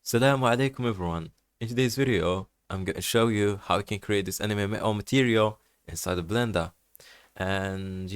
Assalamu alaikum everyone. In today's video, I'm going to show you how you can create this anime metal material inside of Blender. And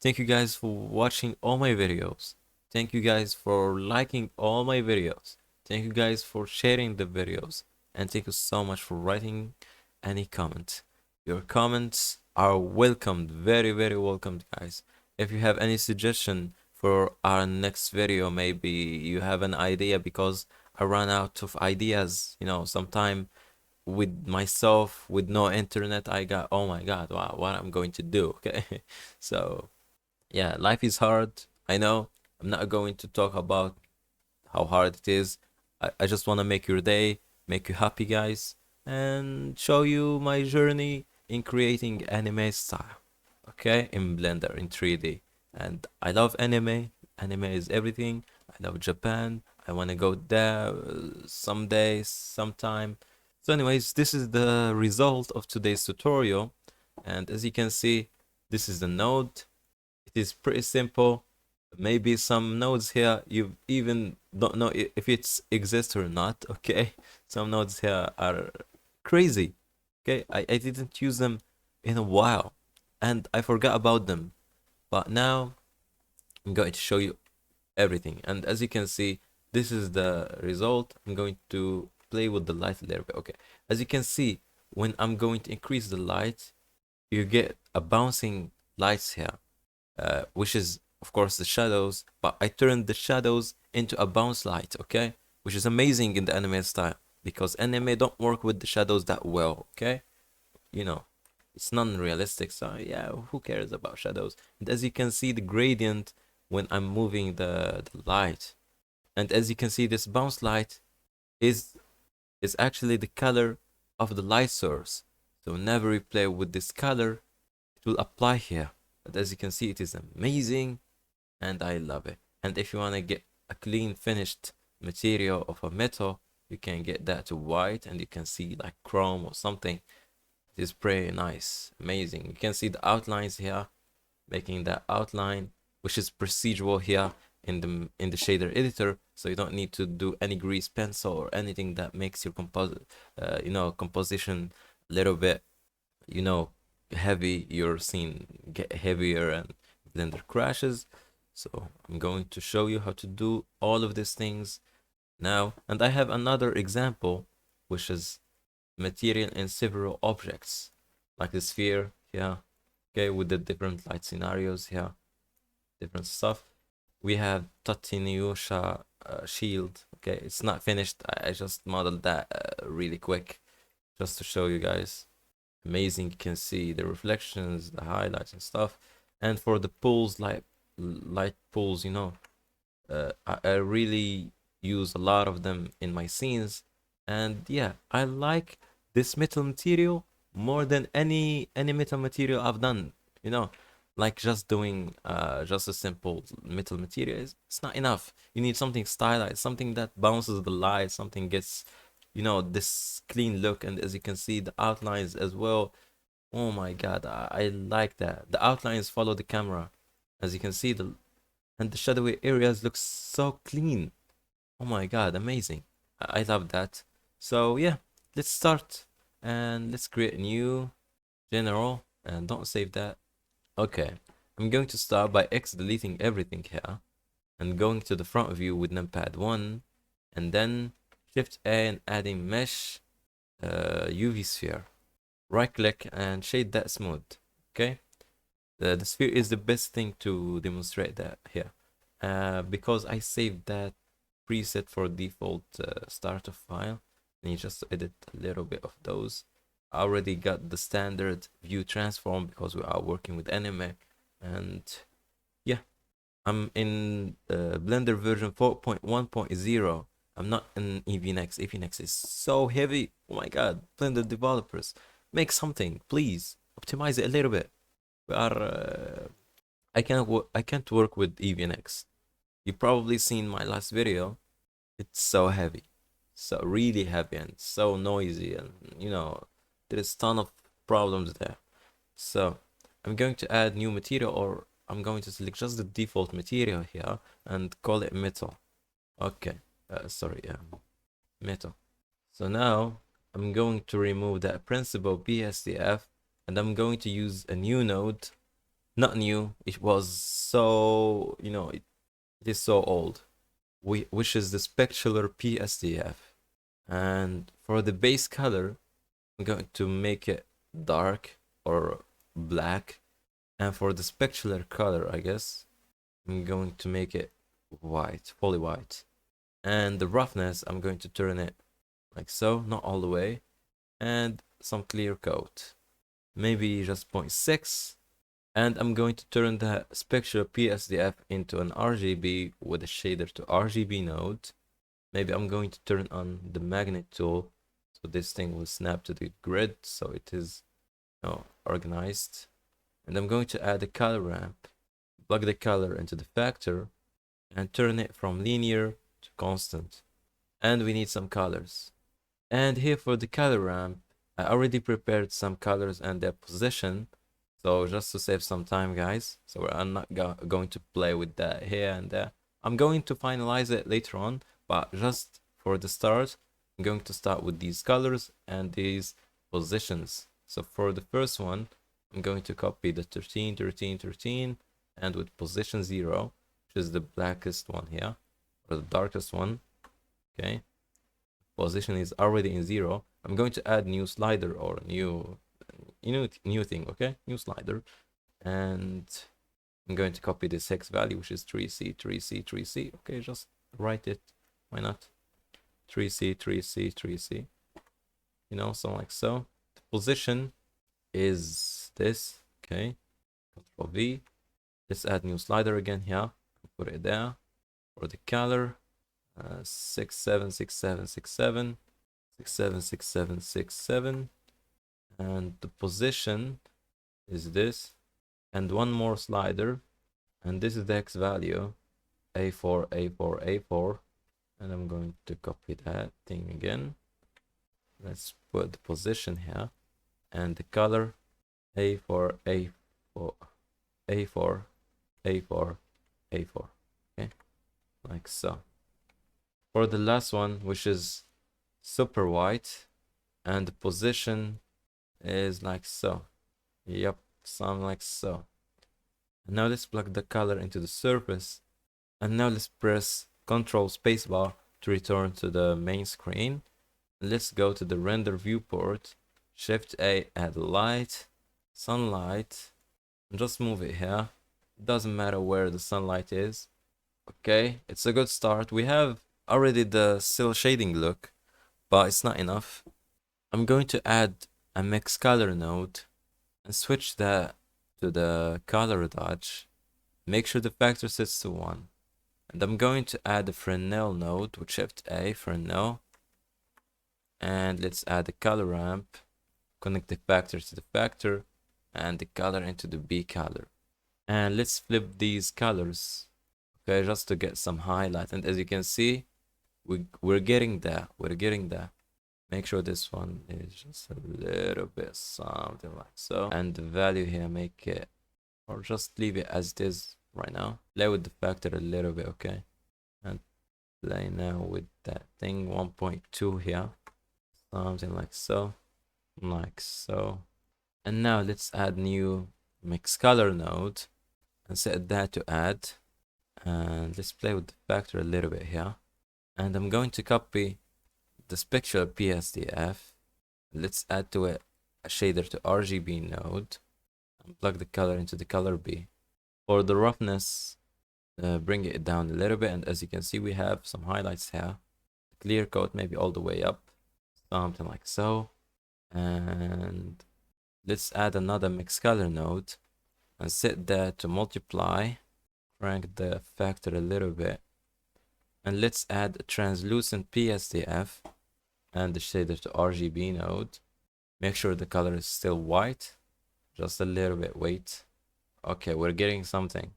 thank you guys for watching all my videos. Thank you guys for liking all my videos. Thank you guys for sharing the videos. And thank you so much for writing any comment. Your comments are welcomed, very, very welcomed, guys. If you have any suggestion for our next video, maybe you have an idea, because I run out of ideas, sometime with myself, with no internet, I got, oh my God, wow, what I'm going to do, okay? So, yeah, life is hard, I know. I'm not going to talk about how hard it is. I just want to make your day, make you happy, guys, and show you my journey in creating anime style, okay, in Blender in 3D. And I love anime. Anime is everything. I love Japan. I want to go there someday, sometime. So anyways, this is the result of today's tutorial. And as you can see, this is the node. It is pretty simple. Maybe some nodes here you even don't know if it's exist or not, okay? Some nodes here are crazy, okay? I didn't use them in a while and I forgot about them. But now I'm going to show you everything. And as you can see, this is the result. I'm going to play with the light a little bit. Okay, as you can see, when I'm going to increase the light, you get a bouncing lights here, which is of course the shadows, but I turned the shadows into a bounce light, okay, which is amazing in the anime style, because anime don't work with the shadows that well, okay, you know, it's non-realistic, so yeah, who cares about shadows? And as you can see, the gradient when I'm moving the light, and as you can see, this bounce light is actually the color of the light source. So whenever we play with this color, it will apply here. And as you can see, it is amazing and I love it. And if you want to get a clean finished material of a metal, you can get that to white and you can see like chrome or something. It is pretty nice, amazing. You can see the outlines here, making that outline, which is procedural here in the shader editor, so you don't need to do any grease pencil or anything that makes your composition a little bit, heavy. Your scene get heavier and Blender crashes. So I'm going to show you how to do all of these things now. And I have another example, which is material in several objects, like the sphere here, okay, with the different light scenarios here, different stuff. We have Tatinyusha shield. Okay, it's not finished. I just modeled that really quick just to show you guys. Amazing. You can see the reflections, the highlights and stuff. And for the pools, like light pools, I really use a lot of them in my scenes. And yeah, I like this metal material more than any metal material I've done, you know like just doing just a simple metal material is, it's not enough. You need something stylized, something that bounces the light, something gets this clean look. And as you can see, the outlines as well, oh my God, I like that the outlines follow the camera. As you can see, the shadowy areas look so clean. Oh my God, amazing. I love that. So yeah, let's start and let's create a new general, and don't save that. Okay, I'm going to start by deleting everything here and going to the front view with numpad 1, and then Shift A and adding mesh UV sphere. Right click and shade that smooth. Okay, the sphere is the best thing to demonstrate that here, because I saved that preset for default starter file, and you just edit a little bit of those. I already got the standard view transform because we are working with anime. And yeah, I'm in Blender version 4.1.0. I'm not in EVNX. EVNX is so heavy. Oh my God, Blender developers, make something, please. Optimize it a little bit. We are. I can't work with EVNX. You probably seen my last video. It's so heavy, so really heavy and so noisy, and there's a ton of problems there. So I'm going to add new material, or I'm going to select just the default material here and call it metal. Okay, sorry, yeah. metal. So now I'm going to remove that principal PSDF, and I'm going to use a new node. Not new, it was so, it is so old, which is the specular PSDF. And for the base color, I'm going to make it dark or black. And for the specular color, I guess, I'm going to make it white, fully white. And the roughness, I'm going to turn it like so, not all the way. And some clear coat, maybe just 0.6. And I'm going to turn the specular PSDF into an RGB with a shader to RGB node. Maybe I'm going to turn on the magnet tool so this thing will snap to the grid so it is organized. And I'm going to add a color ramp, plug the color into the factor, and turn it from linear to constant. And we need some colors. And here for the color ramp, I already prepared some colors and their position. So just to save some time, guys, so I'm not going to play with that here and there. I'm going to finalize it later on, but just for the start, I'm going to start with these colors and these positions. So for the first one, I'm going to copy the 13, 13, 13, and with position 0, which is the blackest one here, or the darkest one, okay? Position is already in 0. I'm going to add new slider or new thing, okay? New slider. And I'm going to copy this hex value, which is 3C, 3C, 3C. Okay, just write it. Why not? 3C, 3C, 3C. So like so. The position is this, okay? Control V. Let's add new slider again here. Put it there. For the color, 6, 7, 6, 7, 6, 7. 6, 7, 6, 7, 6, 7. And the position is this. And one more slider. And this is the X value. A4, A4, A4. And I'm going to copy that thing again. Let's put the position here. And the color A4, A4, A4, A4, A4. Okay, like so. For the last one, which is super white, and the position is like so. Yep, something like so. And now let's plug the color into the surface. And now let's press Ctrl spacebar to return to the main screen. Let's go to the render viewport. Shift A, add light, sunlight, and just move it here. It doesn't matter where the sunlight is. Okay, it's a good start. We have already the cel shading look, but it's not enough. I'm going to add a mix color node and switch that to the color dodge. Make sure the factor sets to 1. And I'm going to add a Fresnel node with Shift A, Fresnel. And let's add the color ramp. Connect the factor to the factor and the color into the B color. And let's flip these colors, okay, just to get some highlight. And as you can see, we're getting there. We're getting there. Make sure this one is just a little bit something like so. And the value here, make it, or just leave it as it is right now. Play with the factor a little bit, okay? And play now with that thing, 1.2 here. Something like so. Like so. And now let's add new mix color node and set that to add. And let's play with the factor a little bit here. And I'm going to copy the specular PSDF. Let's add to it a shader to RGB node and plug the color into the color B. For the roughness, bring it down a little bit, and as you can see, we have some highlights here. Clear coat maybe all the way up, something like so. And let's add another mix color node and set that to multiply. Crank the factor a little bit. And let's add a translucent PSDF and the shader to RGB node. Make sure the color is still white. Just a little bit, wait. Okay, we're getting something.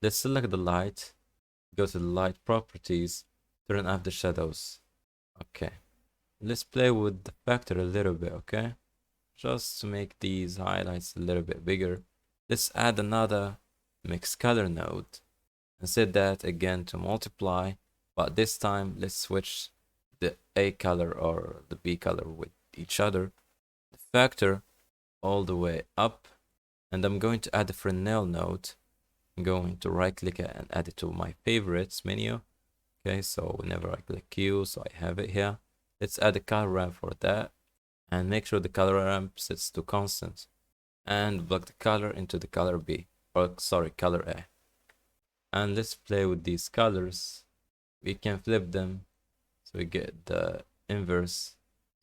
Let's select the light. Go to the light properties. Turn off the shadows. Okay. Let's play with the factor a little bit, okay? Just to make these highlights a little bit bigger. Let's add another mix color node and set that again to multiply. But this time, let's switch the A color or the B color with each other, the factor all the way up, and I'm going to add a Fresnel node. I'm going to right click it and add it to my favorites menu. Okay, so whenever I click Q, so I have it here. Let's add a color ramp for that and make sure the color ramp sets to constant and plug the color into the color B, or sorry, color A. And let's play with these colors. We can flip them so we get the inverse,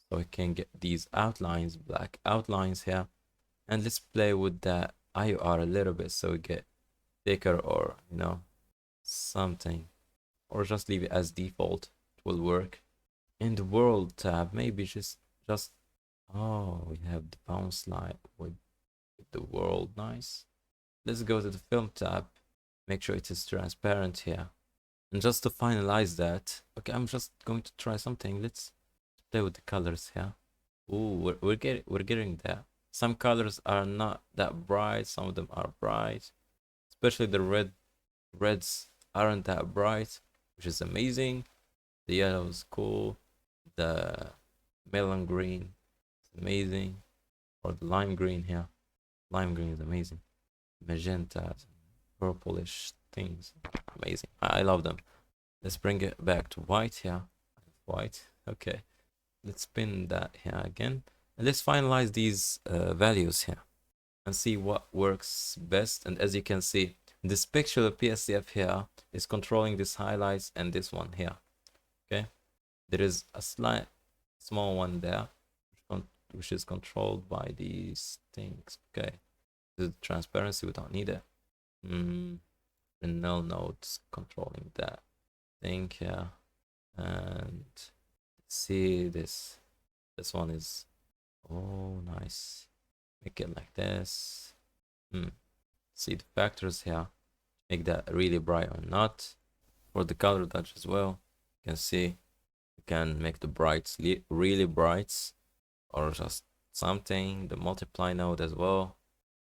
so we can get these outlines, black outlines here. And let's play with the IOR a little bit so we get thicker, or something, or just leave it as default. It will work. In the world tab, maybe just oh, we have the bounce line with the world. Nice. Let's go to the film tab, make sure it is transparent here. And just to finalize that, okay, I'm just going to try something. Let's play with the colors here. Ooh, we're getting there. Some colors are not that bright, some of them are bright, especially the reds aren't that bright, which is amazing. The yellow is cool. The melon green is amazing, or the lime green here. Lime green is amazing. Magenta, purplish things, amazing. I love them. Let's bring it back to white here. White, okay. Let's spin that here again. And let's finalize these values here and see what works best. And as you can see, this picture of PSCF here is controlling these highlights and this one here. Okay, there is a slight small one there which is controlled by these things. Okay, the transparency, we don't need it. The null nodes controlling that thing here. And see this one is, oh nice, make it like this. See the factors here, make that really bright or not. For the color dodge as well, you can see you can make the brights really bright, or just something. The multiply node as well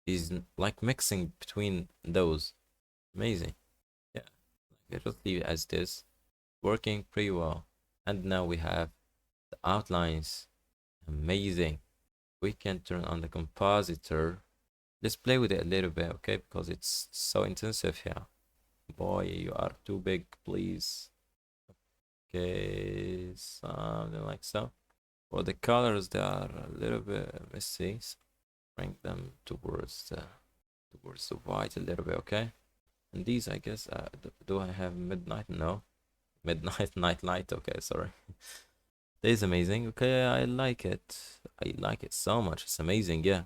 is like mixing between those. Amazing. Yeah, like, just leave it as this, working pretty well. And now we have the outlines. Amazing. We can turn on the compositor. Let's play with it a little bit, okay? Because it's so intensive here. Boy, you are too big, please. Okay, something like so. For the colors, they are a little bit messy. So bring them towards the white a little bit, okay? And these, I guess, do I have midnight? No. Midnight, night light. Okay, sorry. This is amazing. Okay, I like it. I like it so much. It's amazing, yeah.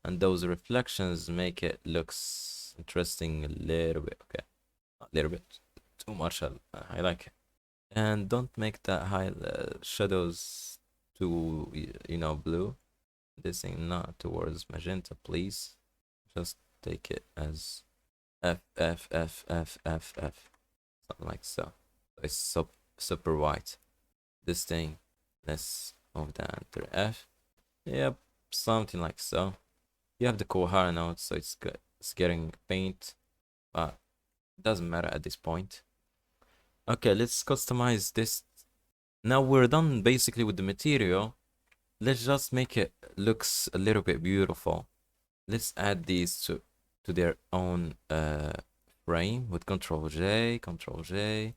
And those reflections make it looks interesting a little bit. Okay, a little bit too much. I like it. And don't make that high shadows too blue. This thing not towards magenta, please. Just take it as F F F F F F, something like so. It's super white. This thing, let's move down to F. Yep, something like so. You have the Kohara node, so it's good. It's getting paint, but it doesn't matter at this point. Okay, let's customize this. Now we're done basically with the material. Let's just make it looks a little bit beautiful. Let's add these to their own frame with Control J, Control J.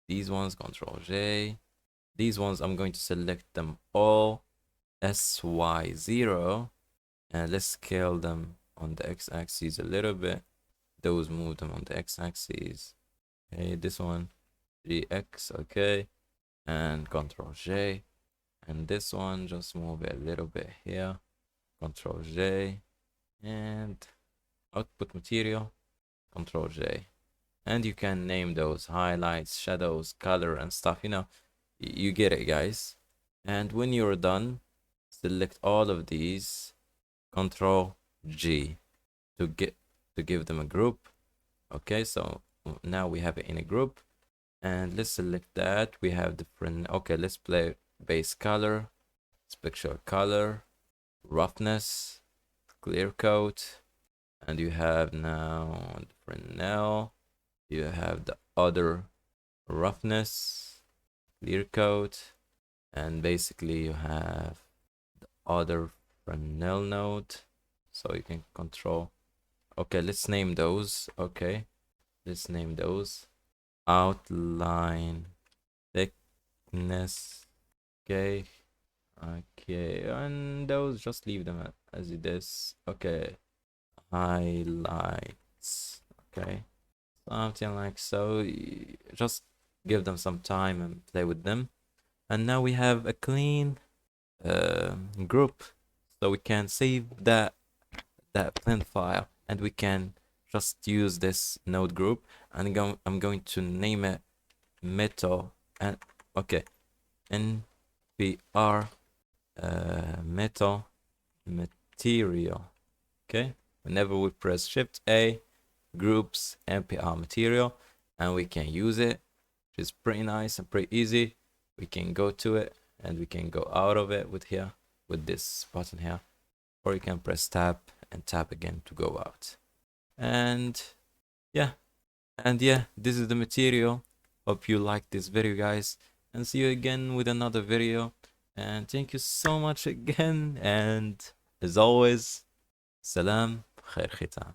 These ones, Control J. These ones, I'm going to select them all, SY0, and let's scale them on the x-axis a little bit. Those, move them on the x-axis. Okay, this one, 3x, okay, and Control J. And this one, just move it a little bit here, Control J, and output material, Control J. And you can name those highlights, shadows, color, and stuff. You get it, guys. And when you're done, select all of these, Control G to give them a group. Okay, so now we have it in a group, and let's select that. We have different. Okay, let's play base color, spectral color, roughness, clear coat, and you have now different now. You have the other roughness, clear coat, And basically you have the other Fresnel node, so you can control. Okay, let's name those. Okay, let's name those. Outline thickness. Okay. Okay, and those just leave them as it is. Okay. Highlights. Okay. Something like so. Just give them some time and play with them. And now we have a clean group, so we can save that blend file, and we can just use this node group. And I'm going to name it metal. And okay, npr metal material. Okay, whenever we press Shift A, groups npr material, and we can use it, which is pretty nice and pretty easy. We can go to it and we can go out of it with here, with this button here, or you can press tab and tab again to go out. And yeah, this is the material. Hope you liked this video, guys, and see you again with another video. And thank you so much again, and as always, salam, khair khitam.